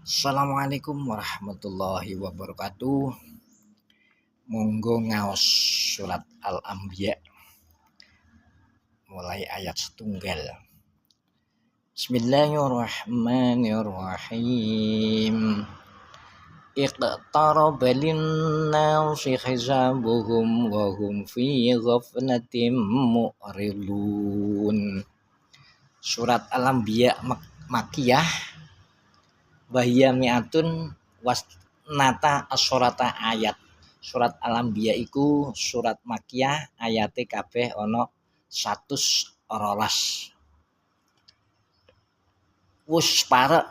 Assalamualaikum warahmatullahi wabarakatuh. Monggo ngaos surat Al-Anbiya mulai ayat setunggal. Bismillahirrahmanirrahim. Iqtaraba lin-nasi hisabuhum wa hum fi ghaflatin mu'ridun. Surat Al-Anbiya Makkiyah Wahia mi'atun wasnata asyarata ayat. Surat Al-Anbiya iku surat Makkiyah, ayate kabeh ana 112. Wus parek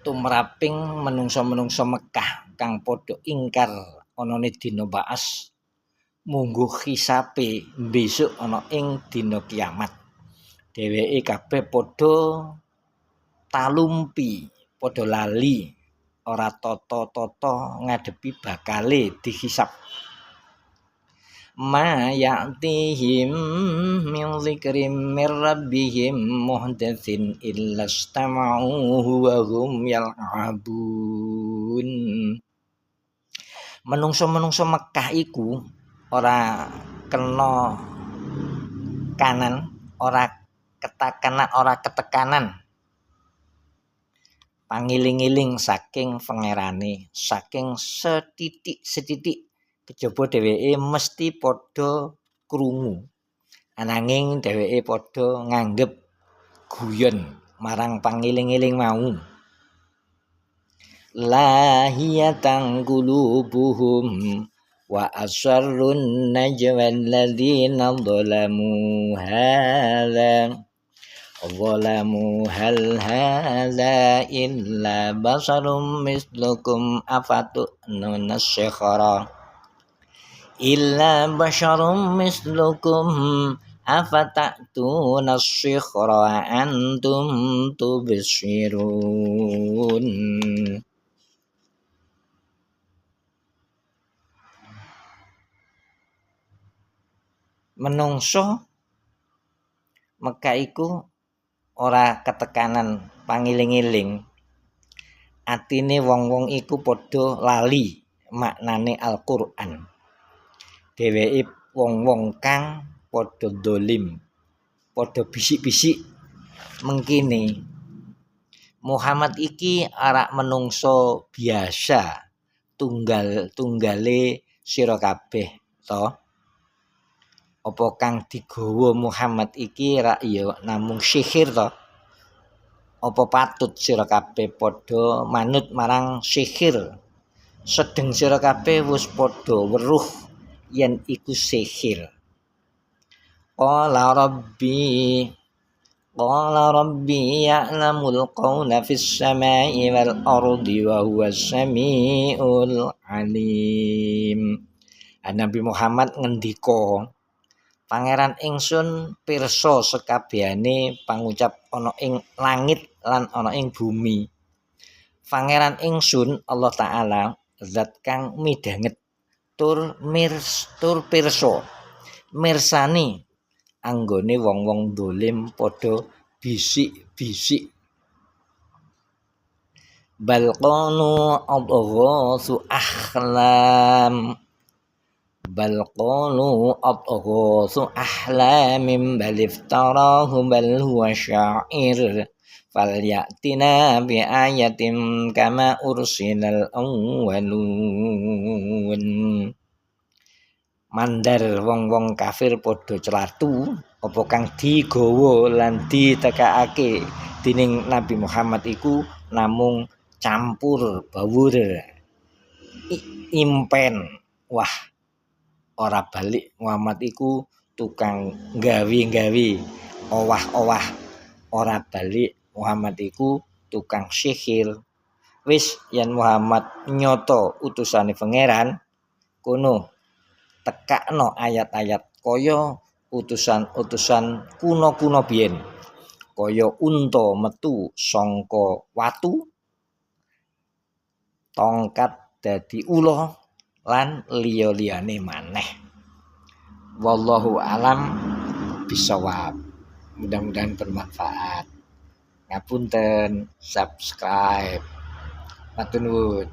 tumraping menungso-menungso Mekah kang padha ingkar anane dina baas, mungguh hisabe besok ana ing dina kiamat. Dheweke kabeh padha talumpi, padha lali, ora tata-tata ngadepi bakale dihisab. Ma ya'tihim min dzikrim mir rabbihim muhdatsin illa istama'uhu wa hum yal'abun. Menungso-menungso Mekah iku ora kena kanan, ora ketekanan pangiling-iling saking pangerane, saking setitik kejaba dheweke mesti padha krungu. Ananging dheweke padha nganggep guyon marang pangiling-iling mau. Lahiyatan qulubuhum wa asrarun najwa alladzina zalamu hal hadza illa basarum mislukum afatu'nuna syikhara afata'tuna syikhra antum tubsirun. Menungso Mekah iku ora ketekanan pangiling-iling, atine wong-wong iku padha lali maknane Al-Qur'an. Dheweke wong-wong kang padha dolim, padha bisik-bisik mengkini Muhammad iki arak menungso biasa, tunggale sira kabeh to. Apa kang digawa Muhammad iki rak ya namung sihir to? Apa patut sira kabeh padha manut marang sihir? Sedeng sira kabeh wis padha weruh yen iku sihir. Qala rabbi ya'lamul qawla fis samai wal ardi wa huwas samiul alim. Nabi Muhammad ngendika, Pangeran ingsun pirsa sekabehane pangucap ana ing langit lan ana ing bumi. Pangeran ingsun Allah Ta'ala zat kang midanget tur pirsa mirsani anggone wong-wong dolim padha bisik-bisik. Bal qalu adghasu ahlamin bal iftarahu bal huwa syair falyatina bi ayatin kama ursilal awwalun. Mandar wong-wong kafir padha celatu apa kang digawa lan ditekakake dening Nabi Muhammad iku namung campur bawur impen. Wah, ora balik Muhammad iku tukang gawe-gawe owah-owah. Ora balik Muhammad iku tukang sihir. Wis yen Muhammad nyoto utusane pangeran, kono tekakno ayat-ayat kaya utusan-utusan kuno-kuno biyen. Kaya unta metu sangka watu, tongkat dadi ula lan liya-liyane maneh. Wallahu alam bisawab. Mudah-mudahan bermanfaat. Ngapunten, subscribe. Matur nuwun.